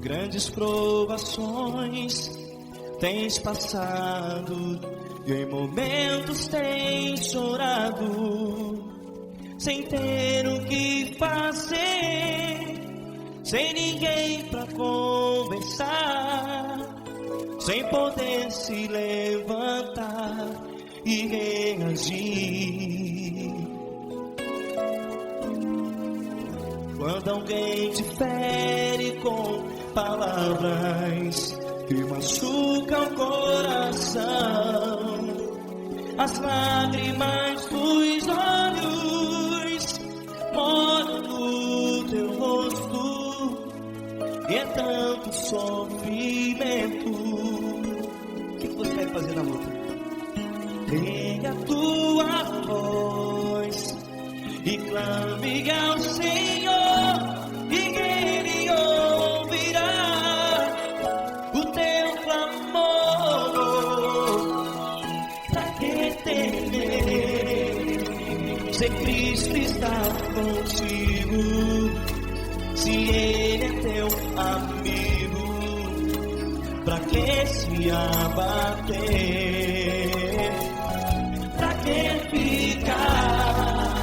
Grandes provações tens passado e em momentos tens chorado, sem ter o que fazer, sem ninguém pra conversar, sem poder se levantar e reagir. Quando alguém te fere com palavras que machucam o coração, as lágrimas dos olhos moram no teu rosto, e é tanto sofrimento. O que você vai fazer na luta? Pega a tua voz e clame ao Senhor, e Ele ouvirá o teu clamor. Pra que temer, se Cristo está contigo, se Ele é teu amigo? Pra que se abater? Pra que ficar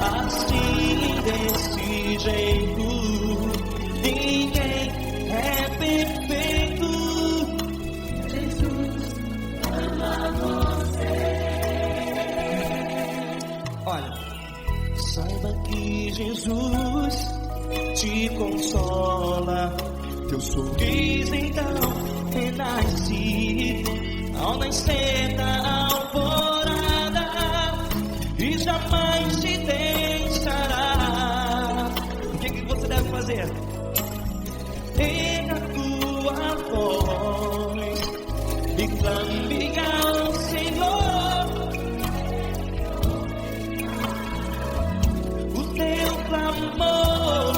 assim desse jeito? Ninguém é perfeito. Jesus ama você. Olha, saiba que Jesus te consola, teu sorriso então renasce ao nascer da alvorada, e jamais te deixará. O que você deve fazer? Pega a tua voz e clame ao Senhor, o teu clamor.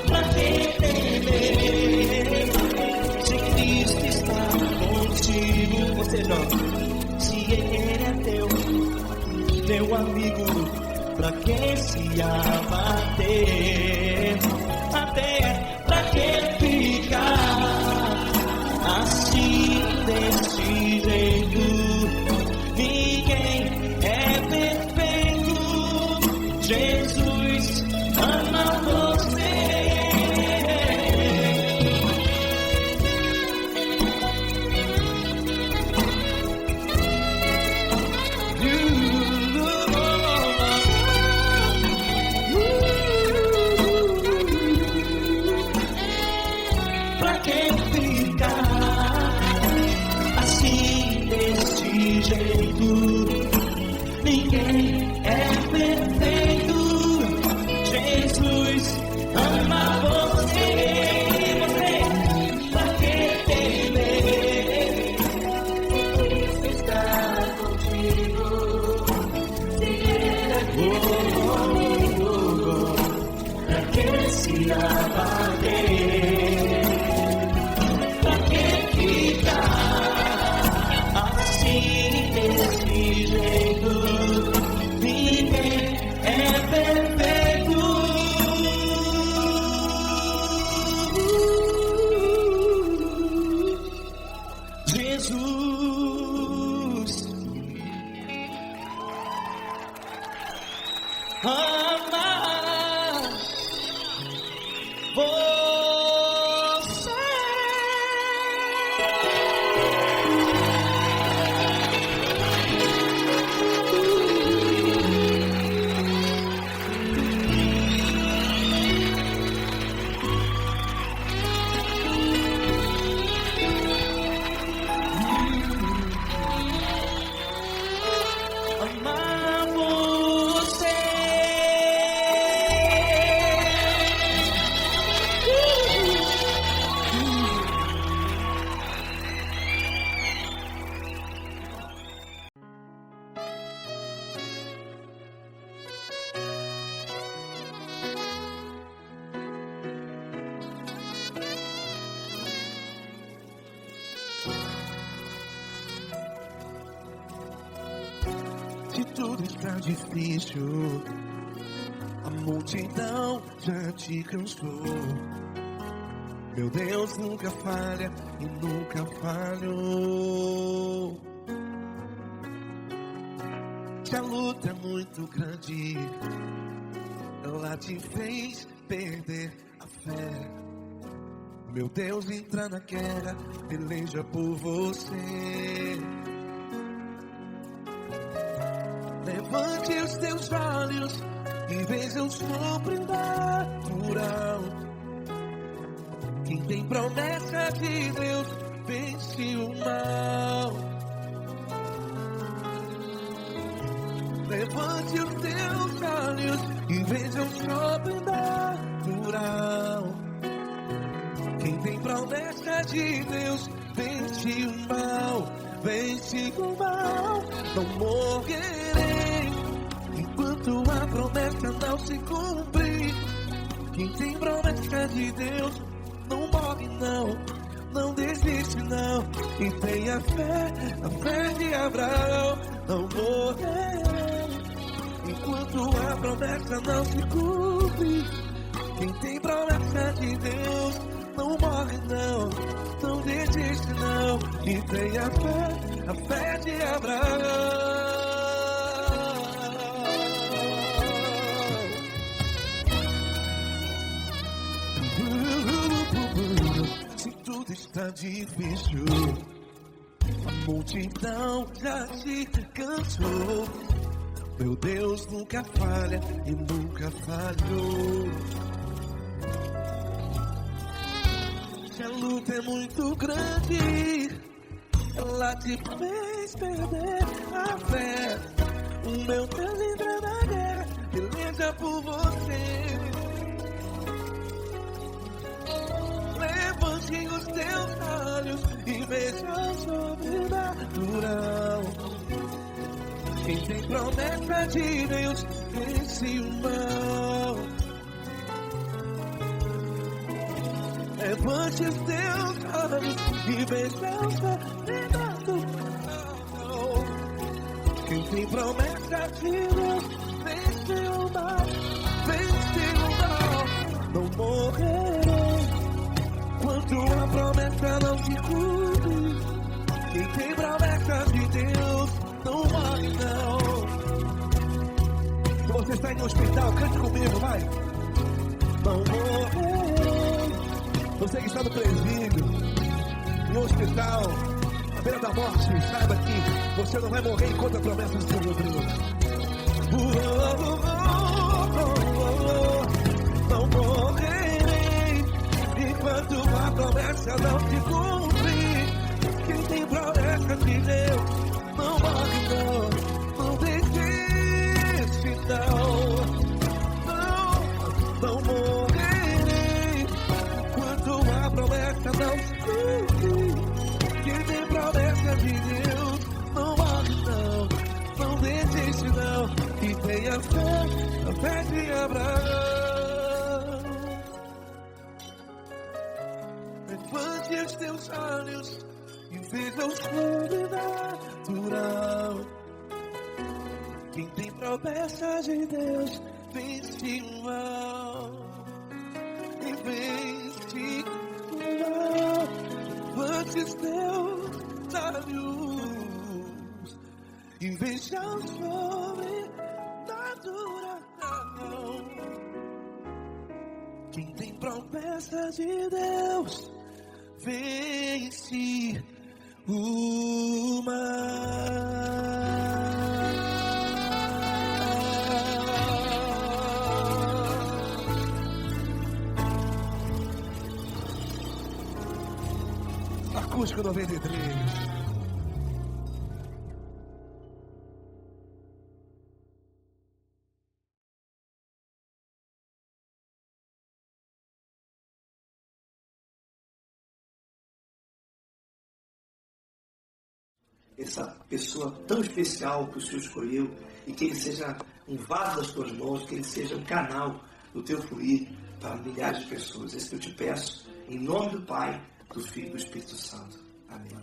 Pra que temer, se Cristo está contigo? Ou seja, se Ele é teu amigo, pra que se abater? Até pra que ficar assim desse jeito? Ninguém é perfeito. Jesus ama você. Ninguém é perfeito. Jesus ama você. Pra que temer? Cristo está contigo. Se Ele é comigo, pra que se abater? Pra que ficar assim desse jeito? Ninguém é perfeito. Jesus ama você. Amar você. Se tudo está difícil, a multidão já te cansou. Meu Deus nunca falha e nunca falhou. Se a luta é muito grande, ela te fez perder a fé. Meu Deus entra na guerra, peleja por você. Levante os teus olhos e veja o sobrenatural. Quem tem promessa de Deus vence o mal. Levante os teus olhos e veja o sobrenatural. Quem tem promessa de Deus vence o mal. Vence o mal. Não morrerei enquanto a promessa não se cumprir. Quem tem promessa de Deus não morre não, não desiste não. E tenha fé, a fé de Abraão. Não morrerei enquanto a promessa não se cumpre. Quem tem promessa de Deus não morre não, não desiste não. E tenha fé, a fé de Abraão. Se tudo está difícil, a multidão já te cansou. Meu Deus nunca falha e nunca falhou. Se a luta é muito grande, ela te fez perder a fé. O meu Deus entra na guerra, peleja por você. Levante os teus olhos e veja o sobrenatural. Quem tem promessa de Deus vence o mal. Levante os teus olhos e veja o sobrenatural. Quem tem promessa de Deus vence o mal. Vence o mal. Não morrerei enquanto a promessa não se cumpre. Quem tem promessa de Deus não morre não. Se você está em um hospital, cante comigo, vai. Não morrerei. Você que está no presídio, em um hospital, à beira da morte, saiba que você não vai morrer enquanto a promessa não se cumprir. Não morrerei enquanto a promessa não se cumprir. Quem tem promessa de Deus não morre não, não desiste não. Não morrerei enquanto a promessa não se cumprir. Quem tem promessa de Deus não morre não, não desiste não. E tenha fé, a fé de Abraão. Levante os teus olhos e veja o sobrenatural. Quem tem promessa de Deus vence o mal. E vence o mal. Levante os teus olhos e veja o sobrenatural. Quem tem promessa de Deus vence o mal. Acústico 93. Essa pessoa tão especial que o Senhor escolheu, e que ele seja um vaso das tuas mãos, que ele seja um canal do teu fluir para milhares de pessoas. É isso que eu te peço, em nome do Pai, do Filho e do Espírito Santo. Amém.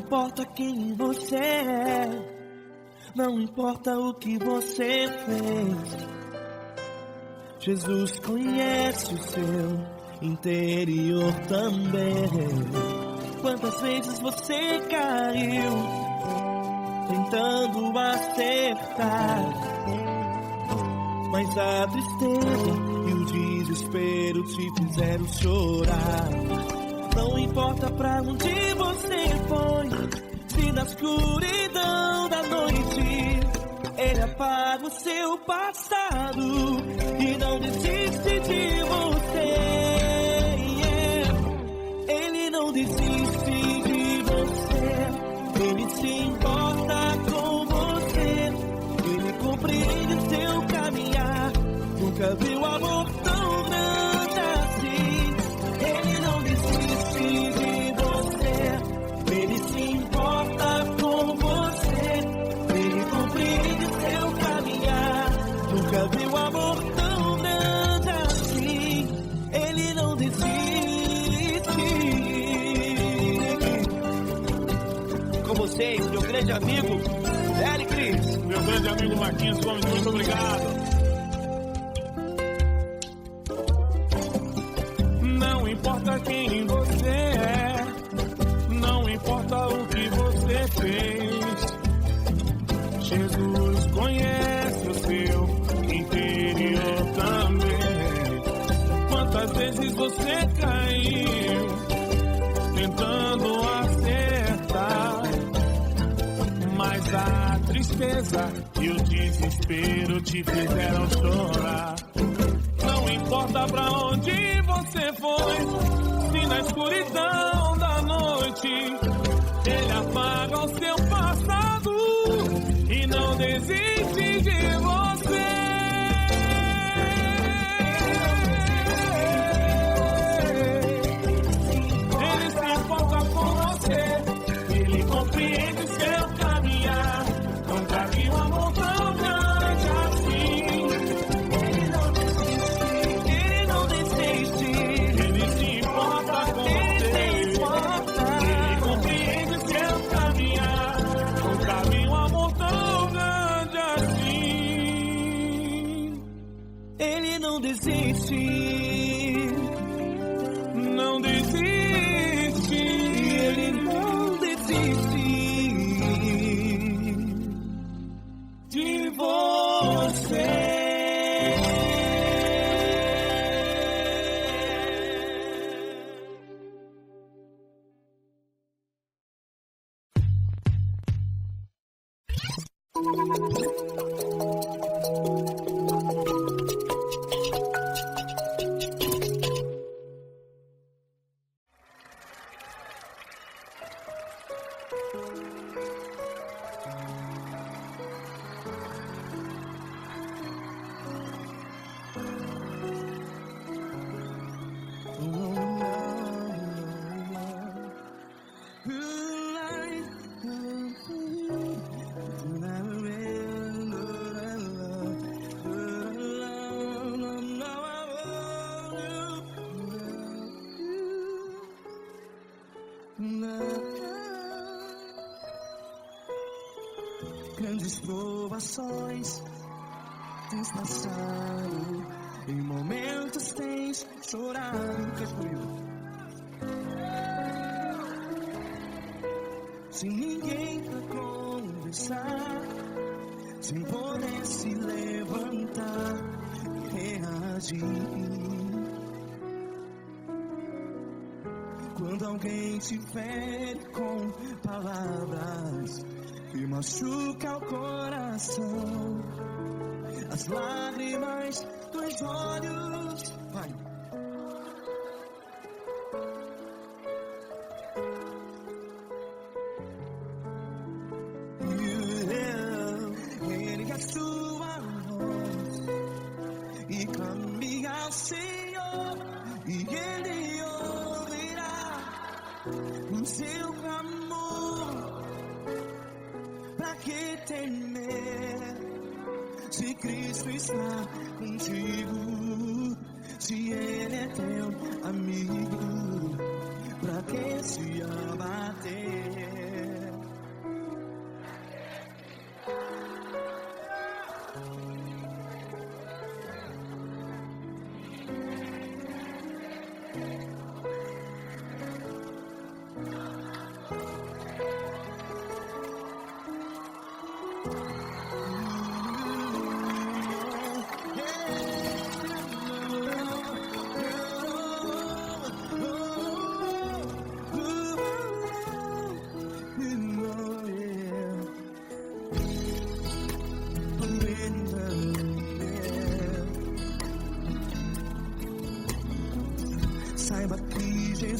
importa quem você é, não importa o que você fez, Jesus conhece o seu interior também. Quantas vezes você caiu tentando acertar, mas a tristeza e o desespero te fizeram chorar. Não importa pra onde você foi, se na escuridão da noite Ele apaga o seu passado e não desiste de você. Ele não desiste de você, Ele se importa com você, Ele compreende seu caminhar. Nunca viu amor tão grande assim. Ele não desiste de você, Ele se importa com você, Ele compreende seu caminhar. Nunca viu amor tão grande assim. Ele não desiste. Com vocês, meu grande amigo Eric Cris. Meu grande amigo Marquinhos Gomes, muito obrigado. Não importa quem você é, não importa o que você fez, Jesus conhece o seu interior também. Quantas vezes você caiu tentando acertar, mas a tristeza e o desespero te fizeram chorar. Não importa pra onde você foi, se na escuridão da noite Ele apaga o seu passado e não desiste de você. Ele se importa com você, Ele compreende seu caminhar. Nunca vi um amor tão grande assim. Ele não desiste, Ele se importa com você, Ele compreende seu caminhar. Nunca vi um amor tão grande assim. Ele não desiste, Não desiste, Ele não desiste de você. Grandes provações tens passado, em momentos tens chorado. Sem ninguém pra conversar, sem poder se levantar e reagir. Quando alguém te fere com palavras que machuca o coração, as lágrimas dos olhos, vai. Ergue a sua voz e clame ao Senhor, e Ele ouvirá o seu clamor. Pra que temer, se Cristo está contigo, se Ele é teu amigo? Pra que se abater?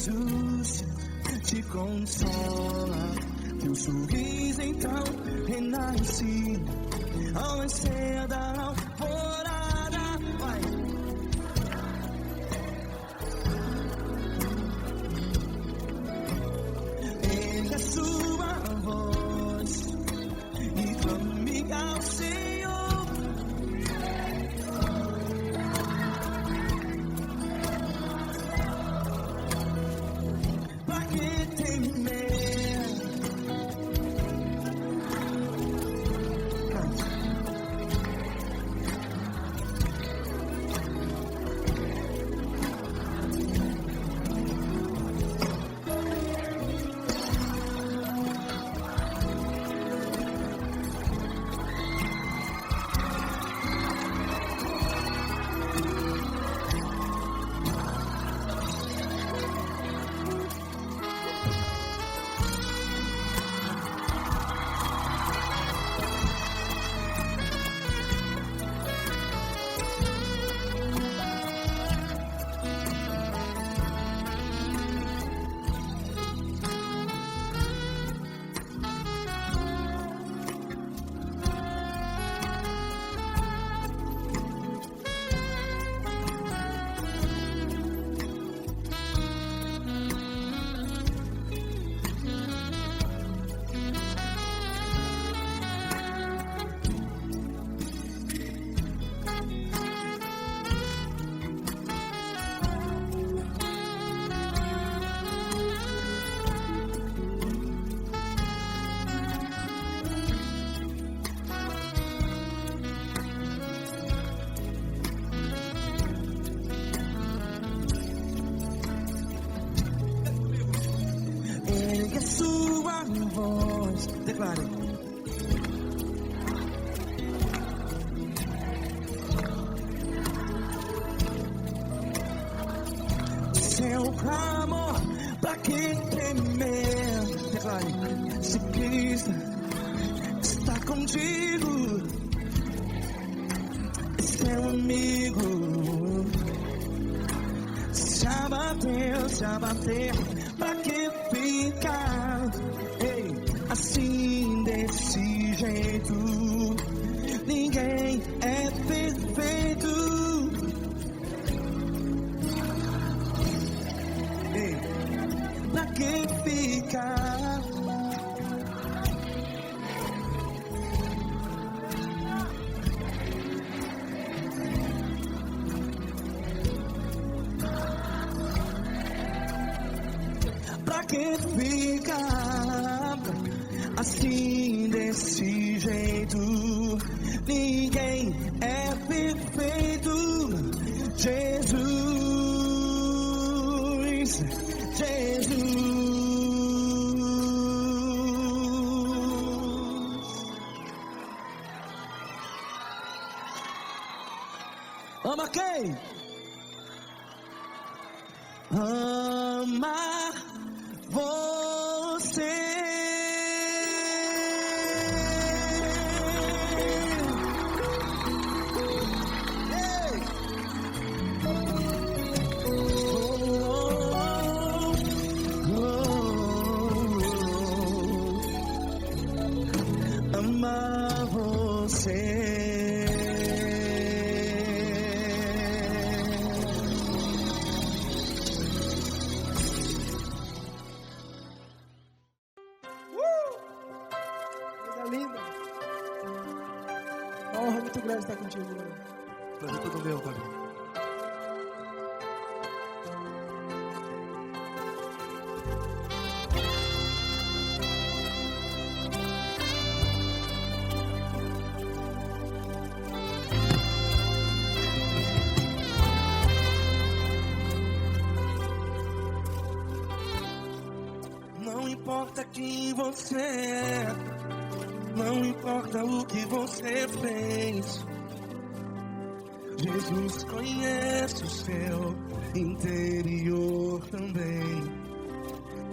Jesus te consola. Teu sorriso então renasce ao nascer da alvorada. Vai. Ele é sua voz e clame ao Senhor. Pra que temer? Ergue a sua voz, declare. Seu clamor, pra que temer? Declare. Se Cristo está contigo, seu amigo. Se abater, pra que ficar? Ei, assim desse jeito, ninguém é perfeito. Ei, pra que ficar? Pra que ficar assim desse jeito? Ninguém é perfeito. Jesus, Jesus. Ama quem? Ama você. Ei. Ama você. Linda. Uma honra muito grande estar contigo, Lord. Prazer todo meu, Pai. Não importa quem você é, não importa o que você fez, Jesus conhece o seu interior também.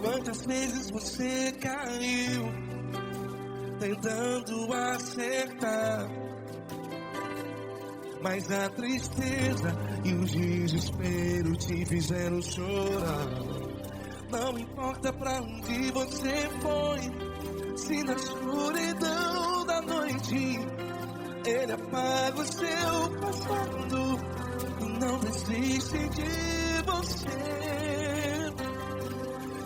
Quantas vezes você caiu tentando acertar, mas a tristeza e o desespero te fizeram chorar. Não importa pra onde você foi, se na escuridão da noite Ele apaga o seu passado e não desiste de você.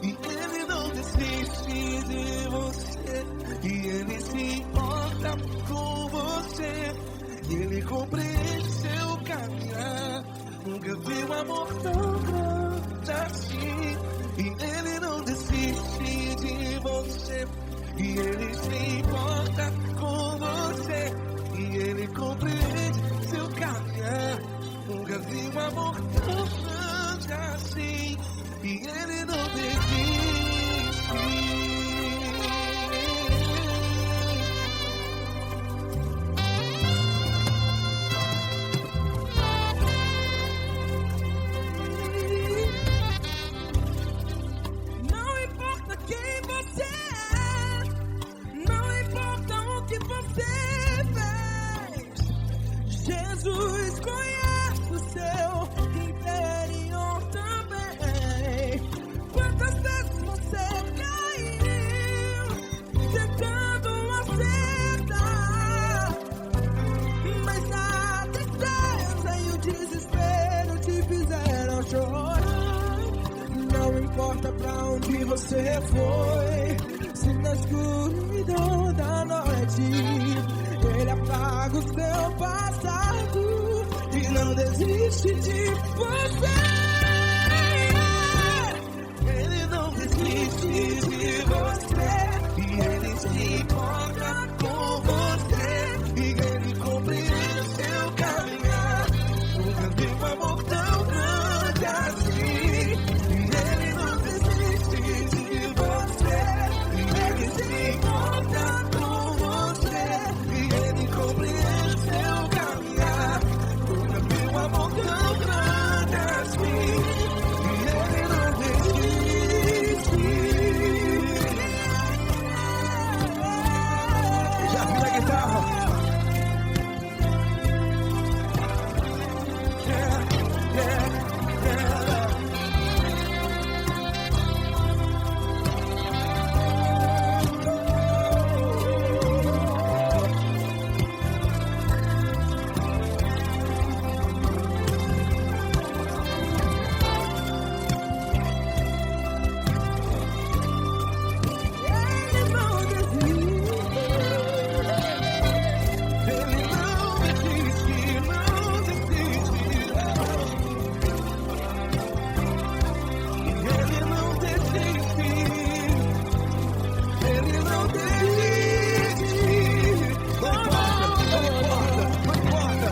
E Ele não desiste de você, e Ele se importa com você, e Ele compreende seu caminhar. Nunca vi um amor tão grande assim. E Ele não desiste de você, e Ele se importa com você, e Ele compreende seu caminhar. Nunca vi um amor tão grande assim. E Ele não desiste. Não importa quem você é, não importa o que você fez, Jesus conhece o seu interior também. Quantas vezes você caiu tentando acertar, mas a tristeza e o desespero te fizeram chorar. Não importa pra onde você foi, se na escuridão da noite Ele apaga o seu passado e não desiste de você. Ele não desiste de você, e Ele se importa com você, e Ele compreende seu caminhar. Nunca vi um amor tão grande assim. E Ele não desiste de você, e Ele se importa com você, e Ele compreende seu caminhar. Nunca vi um amor tão grande assim. E Ele não desiste. Já vi a guitarra. Yeah, yeah, yeah. Ele não desiste. Ele não desiste, não desiste. Ele não desiste. Ele não desiste. Não importa.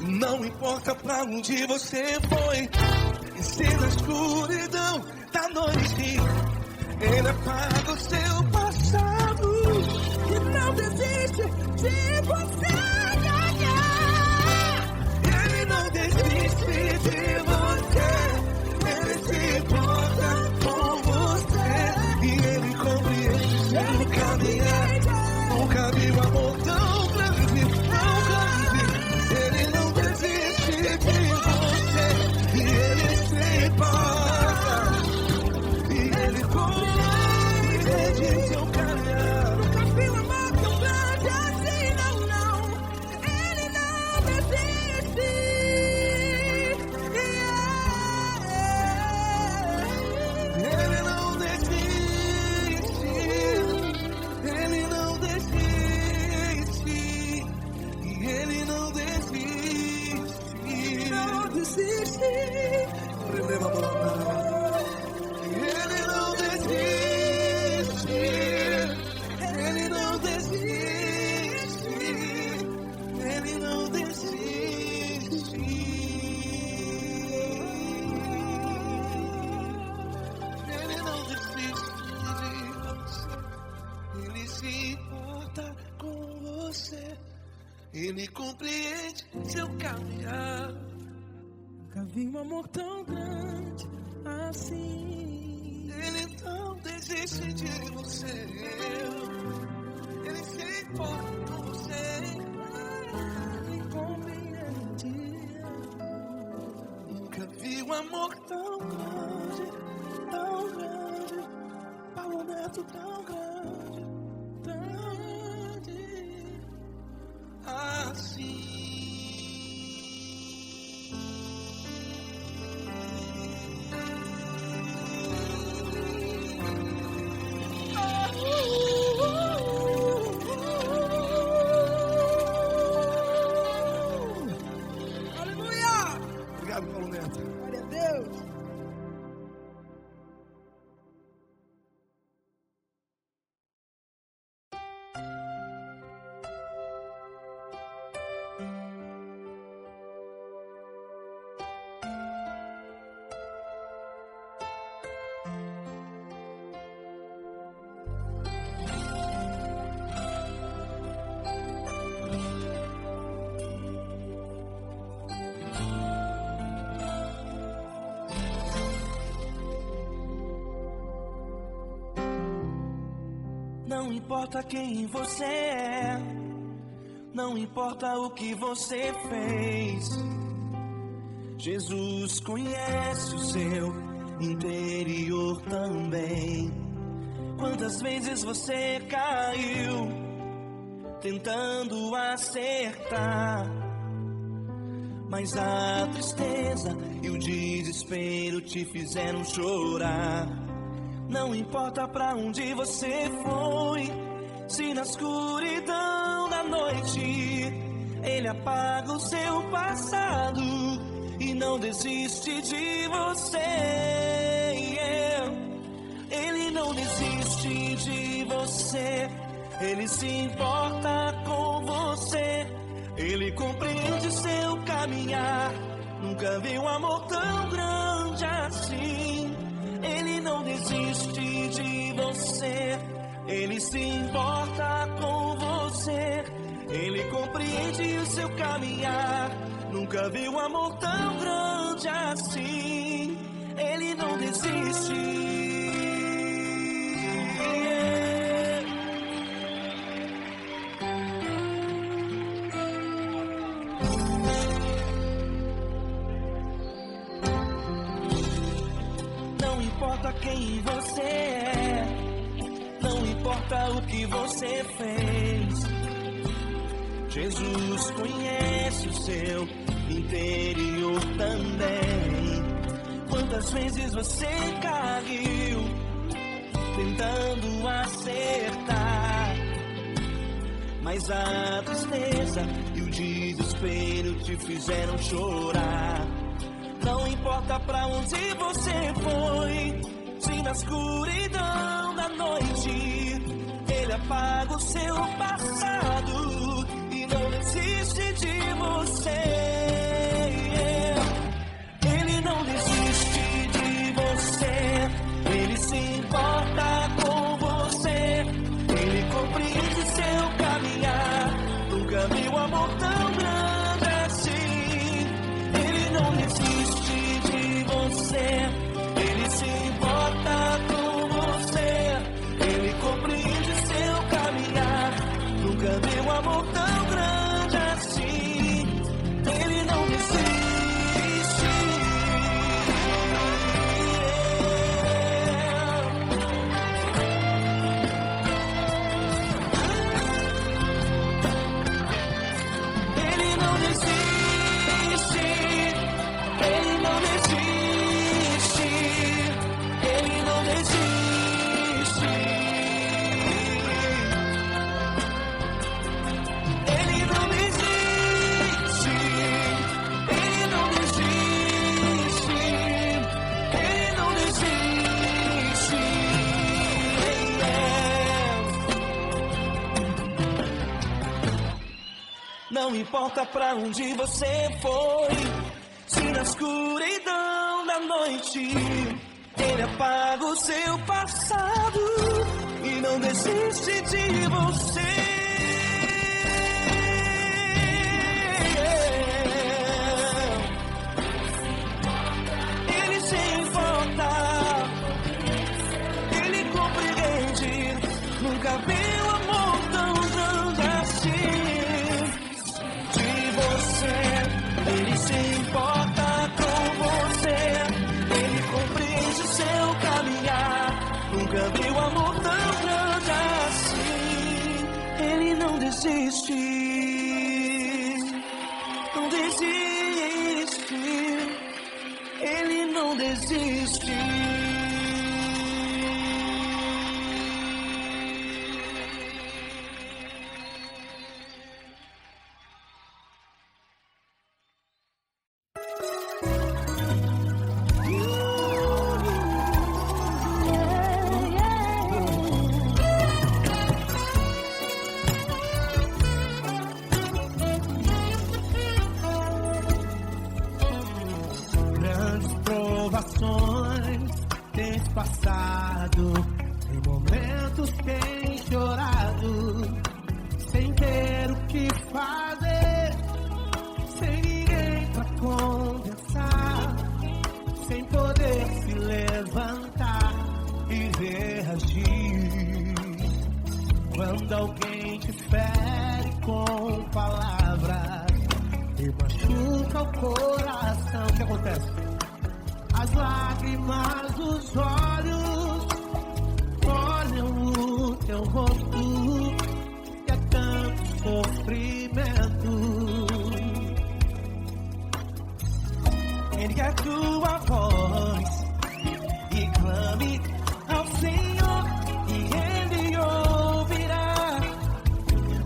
Não importa pra onde você foi, e se na escuridão da noite Ele apaga o seu passado. Que não desiste de você. Ele não desiste de você, Ele se importa com você, e Ele compreende seu caminhar. Nunca vi um amor tão grande, tão grande. Ele não desiste de você, e Ele se importa, e Ele compreende seu caminhar. Nunca vi um amor tão grande assim, não, não. Ele não desiste. Ele não desiste, Ele não desiste, e Ele não desiste. Não desiste. Ele não desiste, Ele não desiste, Ele não desiste. Ele não desiste de você, Ele se importa com você, Ele compreende seu caminhar. Nunca vi um amor tão grande assim. Ele não desiste de você, Ele se importa com você, Ele compreende. Nunca vi um um amor tão grande, Paulo Neto tão grande, assim. Obrigado, Paulo Neto. Glória a Deus. Não importa quem você é, não importa o que você fez, Jesus conhece o seu interior também. Quantas vezes você caiu tentando acertar, mas a tristeza e o desespero te fizeram chorar. Não importa pra onde você foi, se na escuridão da noite Ele apaga o seu passado e não desiste de você. Ele não desiste de você, Ele se importa com você, Ele compreende seu caminhar. Nunca vi um amor tão grande assim. Ele não desiste de você, Ele se importa com você, Ele compreende o seu caminhar. Nunca vi um amor tão grande assim. Ele não desiste. Não importa quem você é, não importa o que você fez, Jesus conhece o seu interior também. Quantas vezes você caiu tentando acertar, mas a tristeza e o desespero te fizeram chorar. Não importa pra onde você foi, se na escuridão da noite Ele apaga o seu passado e não desiste de você. Ele não desiste de você, Ele se importa com você, Ele compreende seu caminhar. Nunca vi um amor tão grande assim. Ele não desiste de você, Ele se importa com você, Ele compreende seu caminhar. Nunca vi um amor tão grande assim. Ele não desiste. Ele não desiste. Ele não desiste. Ele não desiste. Ele não desiste. Ele não desiste. Ele não desiste. Não importa pra onde você foi, se na escuridão da noite Ele apaga o seu passado e não desiste de você. Ele se importa, Ele compreende. Nunca vi um amor tão grande assim. De você, Ele se importa com você, desiste, não desiste, Ele não desiste. Tens passado, em momentos tens chorado, sem ter o que fazer, sem ninguém pra conversar, sem poder se levantar e reagir. Quando alguém te fere com palavras e machuca o coração, o que acontece? As lágrimas dos olhos olham o teu rosto, que é tanto sofrimento. Ergue a tua voz e clame ao Senhor, e Ele ouvirá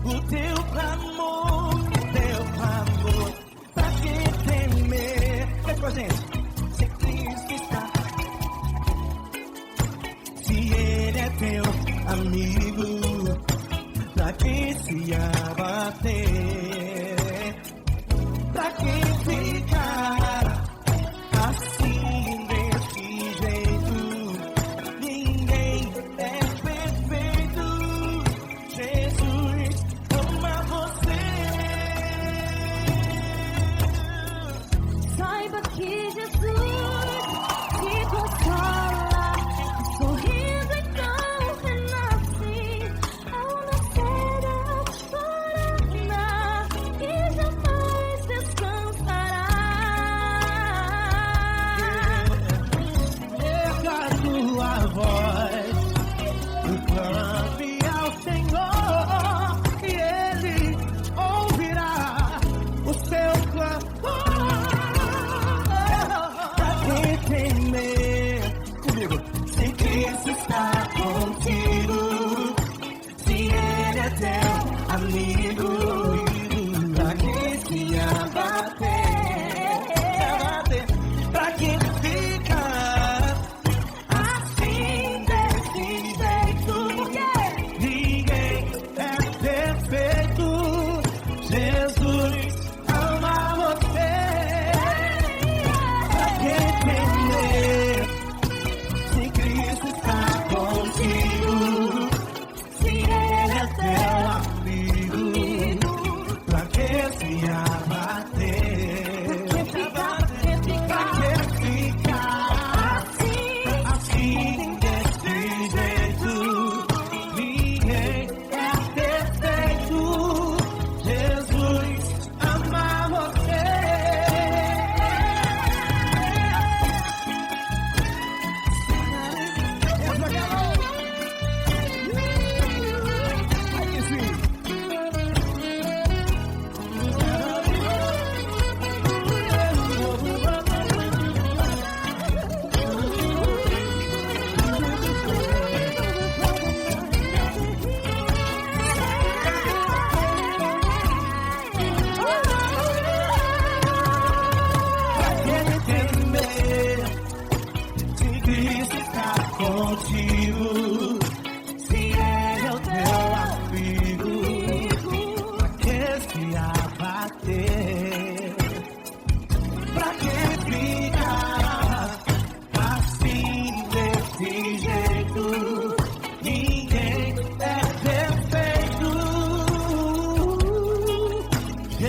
o teu clamor, pra que temer? Vem com a gente. Teu amigo, pra que se abater, pra que ficar assim desse jeito? Ninguém é perfeito, Jesus ama você. Saiba que Jesus te consola, sorrindo então.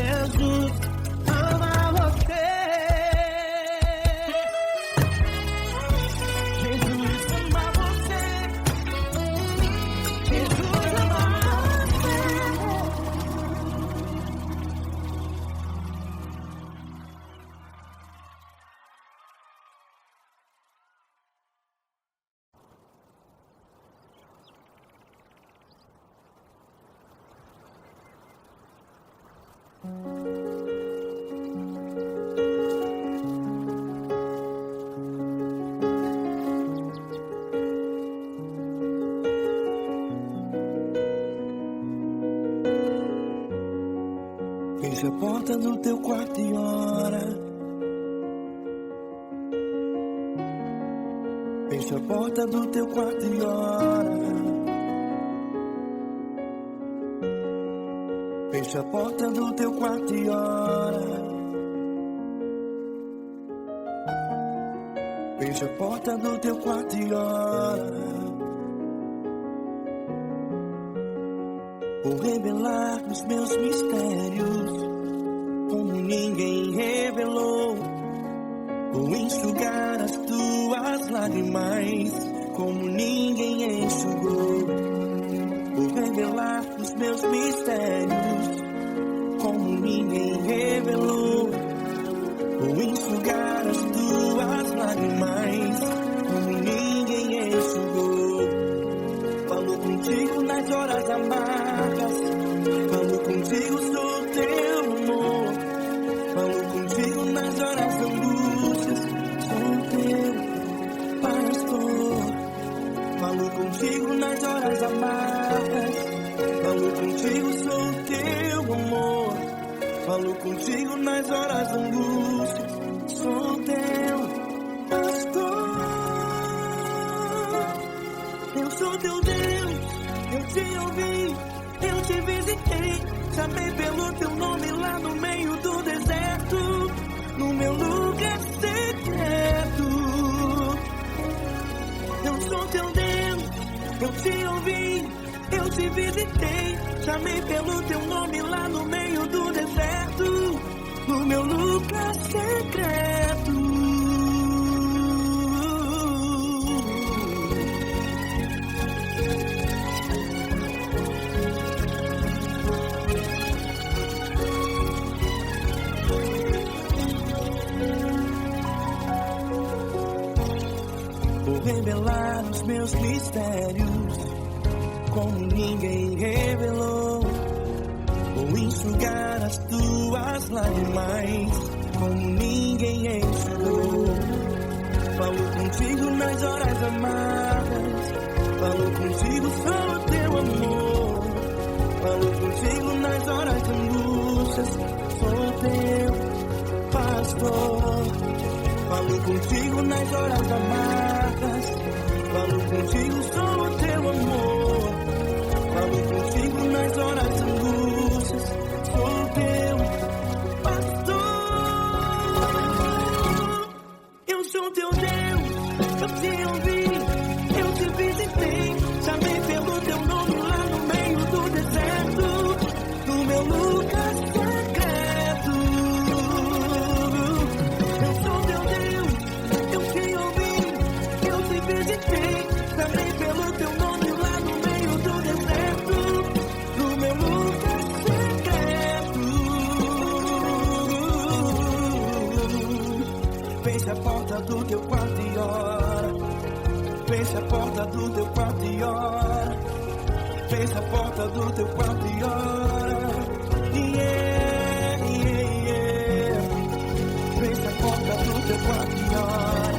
Jesus ama você. Feche a porta do teu quarto e ora. Feche a porta do teu quarto e ora. Feche a porta do teu quarto e ora. Feche a porta do teu quarto e ora. Vou revelar os meus mistérios, como ninguém revelou. Vou enxugar as tuas lágrimas, como ninguém enxugou. Vou revelar os meus mistérios, como ninguém revelou. Vou enxugar as tuas lágrimas, como ninguém enxugou. Falo contigo nas horas amargas, falo contigo, sou teu amor. Falo contigo nas horas de angústias, sou teu pastor. Falo contigo nas horas amargas, falo contigo, sou teu amor. Falo contigo nas horas de angústias, sou teu pastor. Eu sou teu Deus, eu te ouvi, eu te visitei. Chamei pelo teu nome lá no meio do deserto, no meu lugar secreto. Eu sou teu Deus, eu te ouvi, eu te visitei. Chamei pelo teu nome lá no meio do deserto, no meu lugar secreto. Vou revelar os meus mistérios, como ninguém revelou. Vou enxugar as tuas lágrimas, como ninguém enxugou. Falo contigo nas horas amargas, falo contigo, sou teu amor. Falo contigo nas horas de angústias, sou teu pastor. Falo contigo nas horas amargas, falo contigo, sou teu amor. Falo contigo nas horas de angústias, sou teu pastor. Eu sou teu Deus, eu te ouvi, eu te visitei. Chamei pelo teu nome lá no meio do deserto, no meu lugar secreto. Eu sou teu Deus, eu te ouvi, eu te visitei. Chamei pelo teu nome lá no meio do deserto, no meu lugar secreto. Feche a porta do teu quarto e ora. Feche a porta do teu quarto e ora. Feche a porta do teu quarto e ora. Yeah, yeah, yeah. Feche a porta do teu quarto e ora.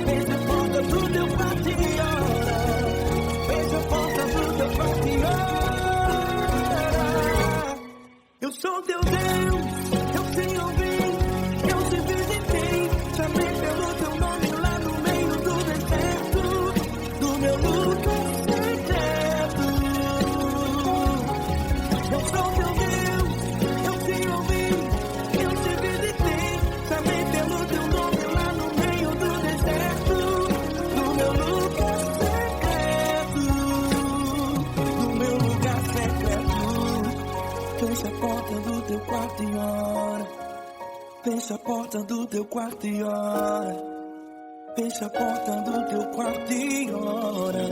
Feche a porta do teu quarto e ora. Feche a porta do teu quarto e ora. Eu sou teu Deus, eu te ouvi, eu te visitei. Chamei pelo teu nome lá no meio do deserto, do meu lugar secreto. Eu sou teu Deus, eu te ouvi, eu te visitei. Chamei pelo teu nome lá no meio do deserto, do meu lugar secreto, do meu lugar secreto. Feche a porta do teu quarto e ora. Feche a porta do teu quarto e ora. Feche a porta do teu quarto e ora.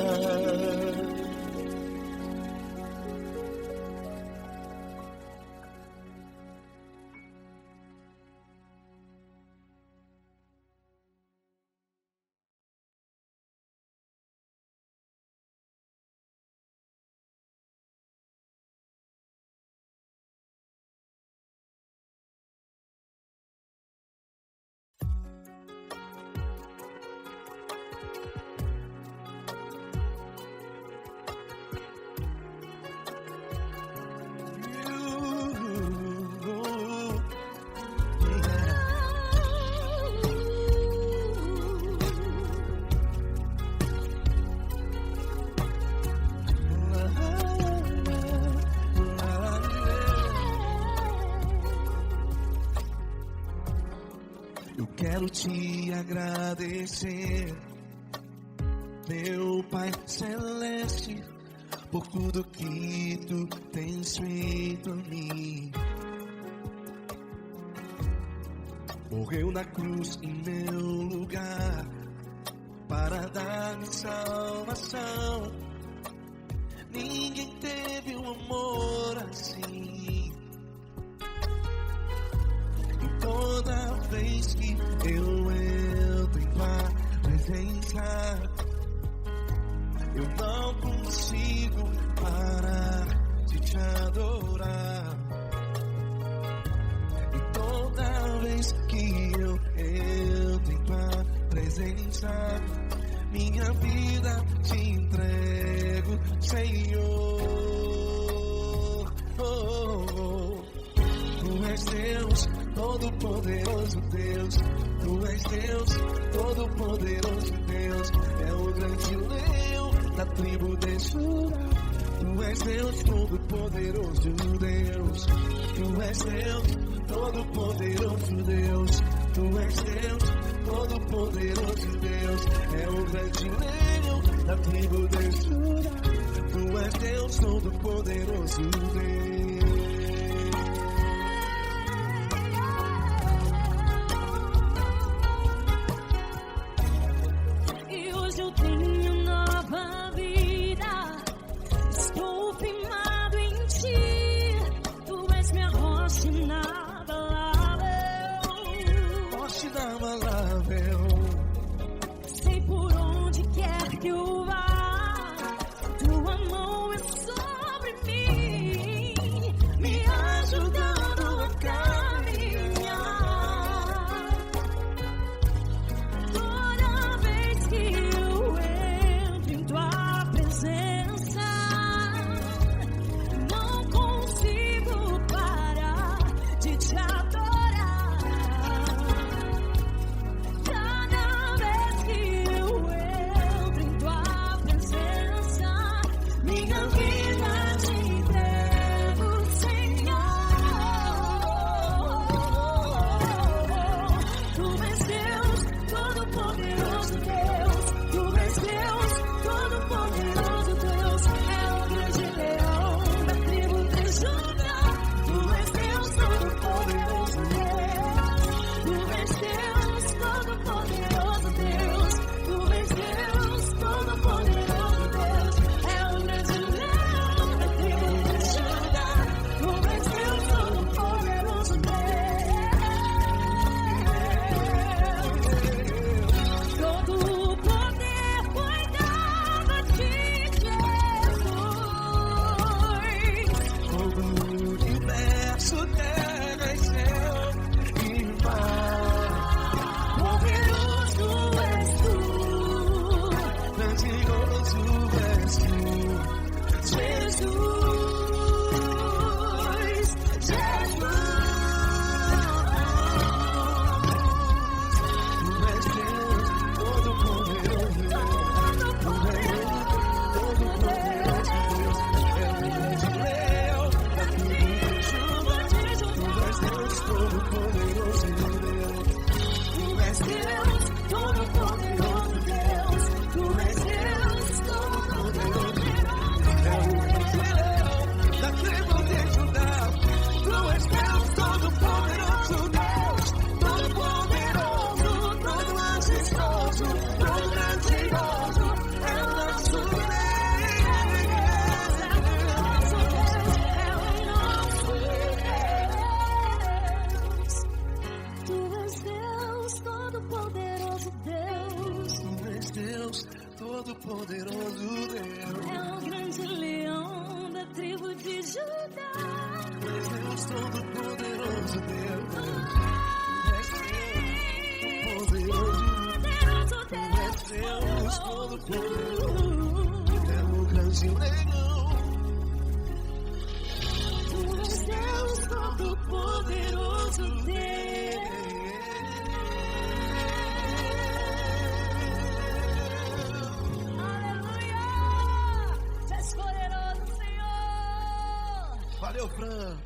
Eu quero te agradecer, meu Pai Celeste, por tudo que tu tens feito a mim. Morreu na cruz em meu lugar para dar-me salvação. Ninguém teve um amor assim. E toda vez que eu entro em tua presença, eu não consigo parar de te adorar. E toda vez que eu entro em tua presença, minha vida te entrego, Senhor. Tu és Deus, todo-poderoso Deus. Tu és Deus, todo-poderoso Deus. É o grande leão da tribo de Judá. Tu és Deus, todo-poderoso Deus. Tu és Deus, todo-poderoso Deus. Tu és Deus, todo-poderoso Deus. É o grande leão da tribo de Judá. Tu és Deus, todo-poderoso Deus. Sei por onde quer que eu vá, tua mão é sobre mim, me ajudando a caminhar. Toda vez que eu entro em tua presença, não consigo parar de te adorar. Todo-poderoso Deus. É o grande leão da tribo de Judá. Tu és Deus, todo-poderoso Deus. Tu és Deus, todo-poderoso. É o grande leão. Tu és Deus, todo-poderoso Deus. Valeu, Fran.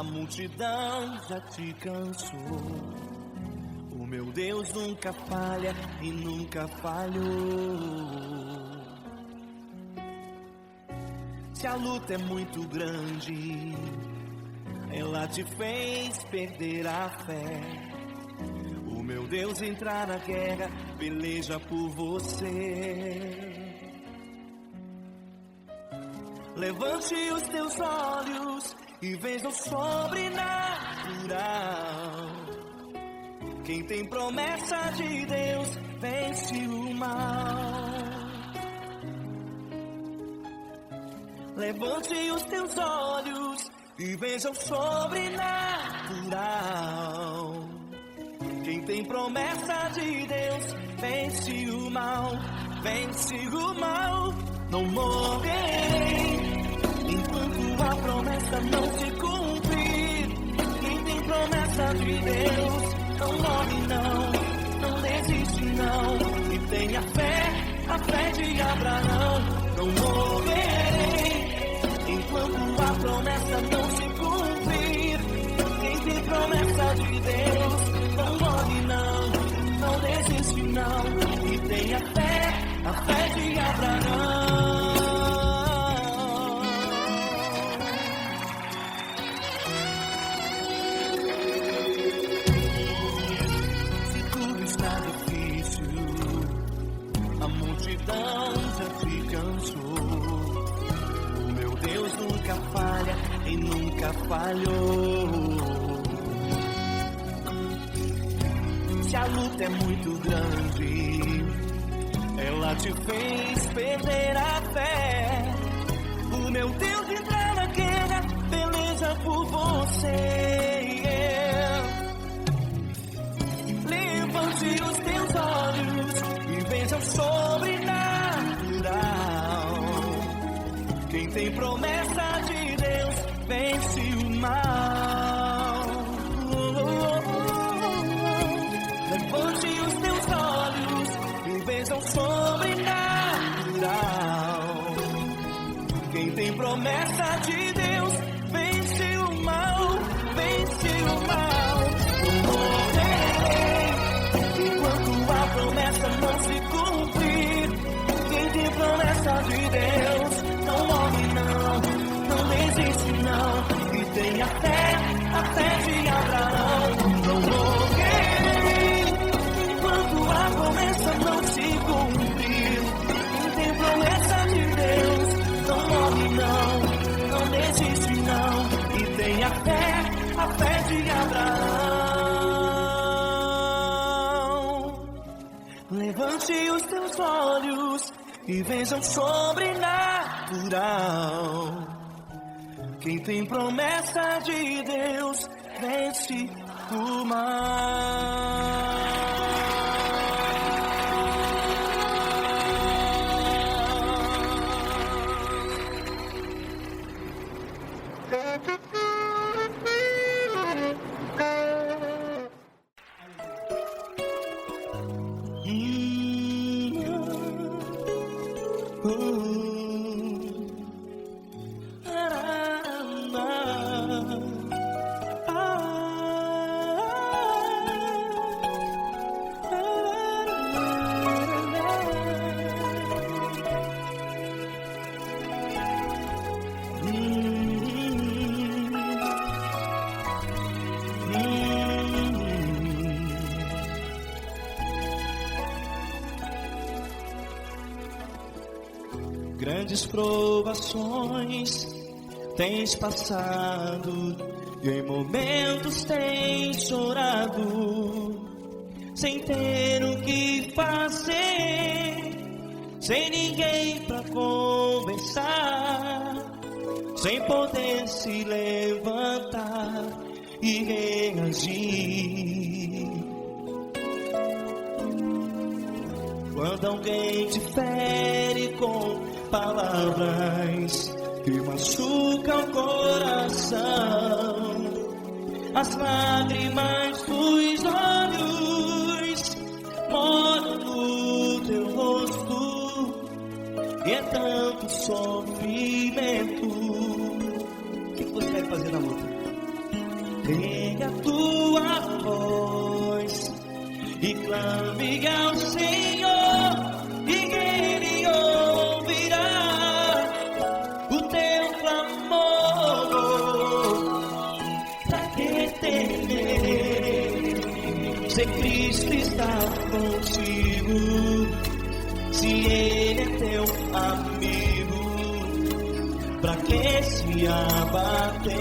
A multidão já te cansou. O meu Deus nunca falha e nunca falhou. Se a luta é muito grande, ela te fez perder a fé. O meu Deus entrar na guerra, peleja por você. Levante os teus olhos e veja o sobrenatural. Quem tem promessa de Deus vence o mal. Levante os teus olhos e veja o sobrenatural. Quem tem promessa de Deus vence o mal, vence o mal. Não morrerei enquanto a promessa não se cumprir. Quem tem promessa de Deus não morre não, não desiste não. E tenha fé, a fé de Abraão. Não morrerei enquanto a promessa não se cumprir. Quem tem promessa de Deus não morre não, não desiste não. E tenha fé, a fé de Abraão. Se tudo está difícil, a multidão já te cansou. O meu Deus nunca falha e nunca falhou. Se a luta é muito grande, ela te fez perder a fé. O meu Deus entrar na guerra, peleja por você. Levante os teus olhos e veja o sobrenatural. Quem tem promessa de Deus vence o mal. Levante os teus olhos e veja o sobrenatural. Quem tem promessa de Deus vence o mal, vence o mal. Não morrerei enquanto a promessa não se cumprir. Quem tem promessa de Deus não morre não, não desiste não. E tenha fé, a fé de Abraão. Não morrerei enquanto a promessa não se cumprir. Quem tem promessa de Deus não morre não, não desiste não. E tenha fé, a fé de Abraão. Levante os teus olhos e veja o sobrenatural. Quem tem promessa de Deus vence o mal. Grandes provações tens passado e em momentos tens chorado, sem ter o que fazer, sem ninguém pra conversar, sem poder se levantar e reagir. Quando alguém te fere com palavras que machucam o coração, as lágrimas dos olhos moram no teu rosto, e é tanto sofrimento. O que você vai fazer na luta? Erga a tua voz e clame ao Senhor, e Ele ouvirá o teu clamor. Pra que temer, se Cristo está contigo, se Ele é teu amigo? Pra que se abater?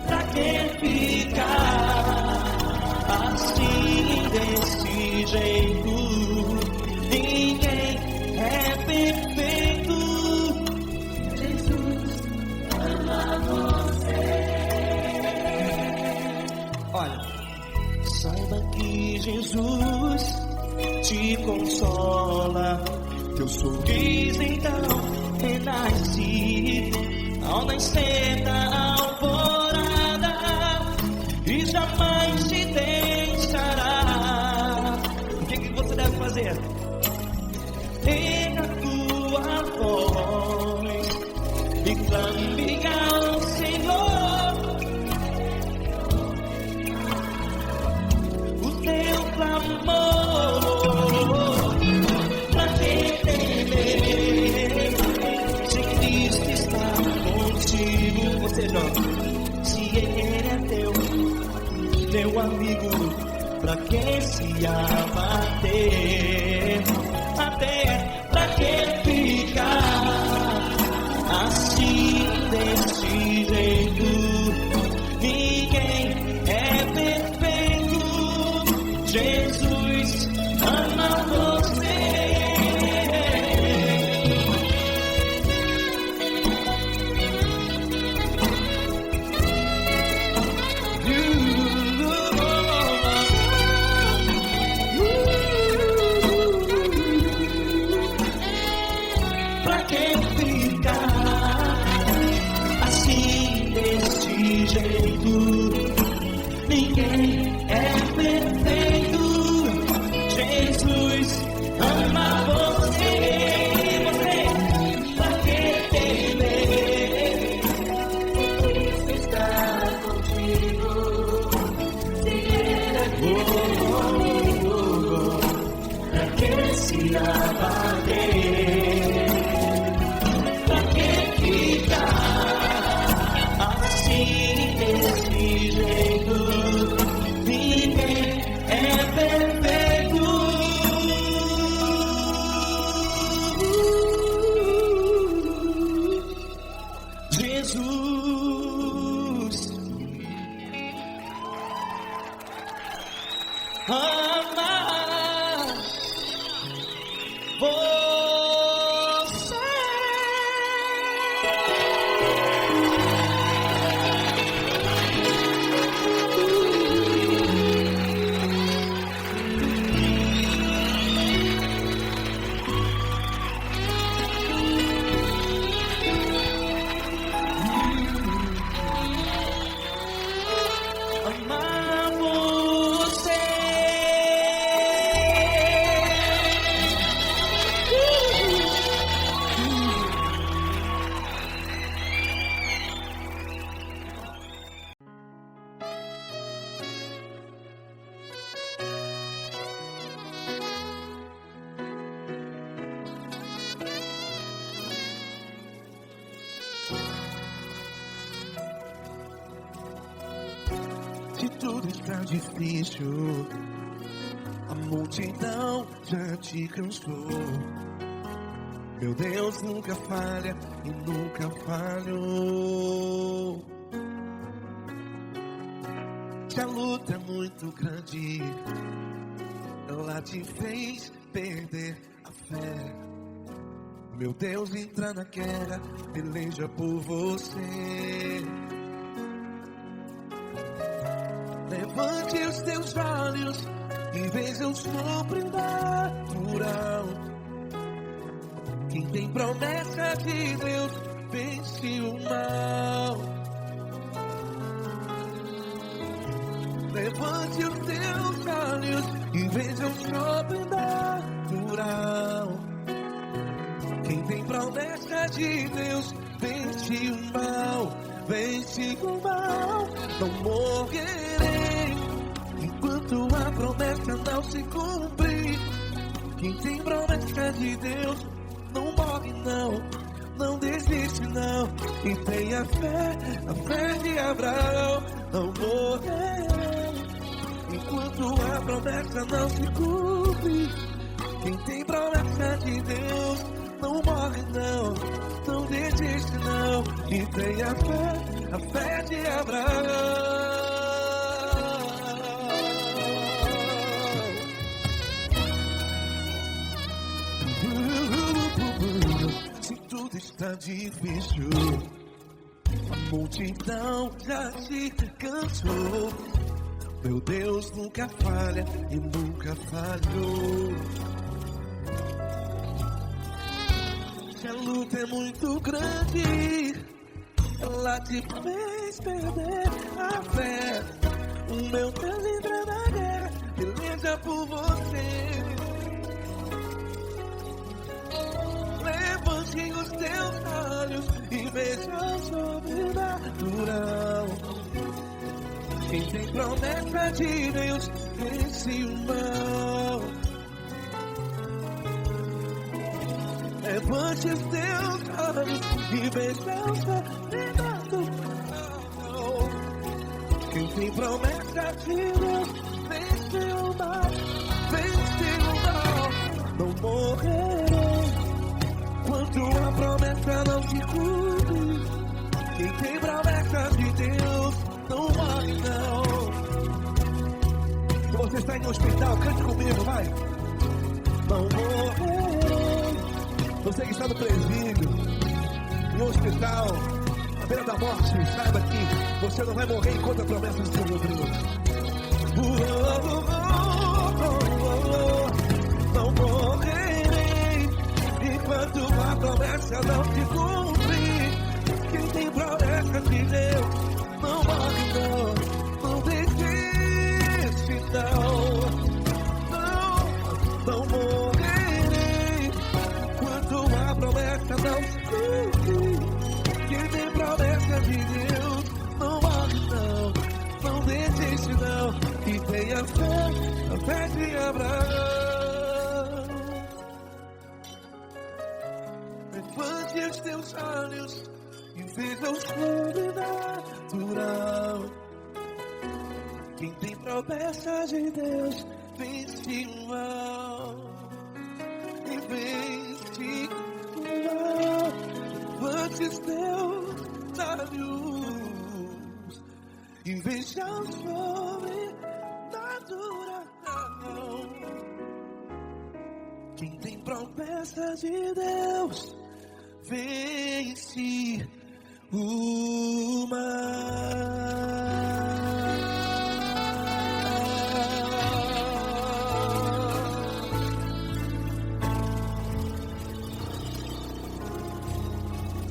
Pra que ficar assim desse jeito? Ninguém é perfeito. Jesus ama você. Olha, saiba que Jesus te consola. Teu sorriso então renasce ao nascer da alvorada e jamais te deixará. O que você deve fazer? Erga a tua voz e clame ao Senhor, o teu clamor. Pra que temer, se Cristo está contigo? Você joga. Se Ele é teu amigo, pra que se abater? Até pra que ficar assim desse jeito? Ninguém é perfeito. Jesus ama você. Pra que ficar assim desse jeito? Ninguém é perfeito. Jesus ama você. Pra que temer? Cristo está contigo. Se Ele é teu amigo, pra que se abater? Pra que ficar assim desse jeito? Ninguém é perfeito. Jesus ama você. Amar você. Se tudo está difícil, a multidão já te cansou. Meu Deus nunca falha e nunca falhou. Se a luta é muito grande, ela te fez perder a fé. Meu Deus entra na guerra, peleja por você. Levante os teus olhos e veja o sobrenatural. Quem tem promessa de Deus vence o mal. Levante os teus olhos e veja o sobrenatural. Quem tem promessa de Deus vence o mal. vence o mal. Não morrerei enquanto a promessa não se cumprir. Quem tem promessa de Deus não morre não, não desiste não. E tem a fé de Abraão. Não morrerei enquanto a promessa não se cumpre. Quem tem promessa de Deus não morre não, não desiste não. E tem a fé de Abraão. Se tudo está difícil, a multidão já se cansou. Meu Deus nunca falha e nunca falhou. Se a luta é muito grande, ela te fez perder a fé. O meu Deus entra na guerra, peleja por você. Levante os teus olhos e veja o sobrenatural. Quem tem promessa de Deus vence o mal. Levante os teus olhos e veja o sobrenatural. Quem tem promessa de Deus vence o mal, vence o mal. Não morrerei quando a promessa não se cumpre. Quem tem promessa de Deus não morre não. Se você está em um hospital, cante comigo, vai. Não morrerei. Você que está no presídio, em um hospital, à beira da morte, saiba que você não vai morrer enquanto a promessa não se cumprir. Não morrerei enquanto a promessa não se cumprir. Quem tem promessa de Deus não morre não, não desiste não. Não morrerei enquanto a promessa não se cumprir. Quem tem promessa de Deus não morre não, não desiste não. E tem a fé de Abraão. Levante os teus olhos e veja o sobrenatural. Quem tem promessa de Deus vence o mal. E vence o mal. Levante os teus olhos e veja o sobrenatural. Quem tem promessa de Deus vence o mal.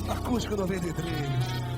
Acústico 93.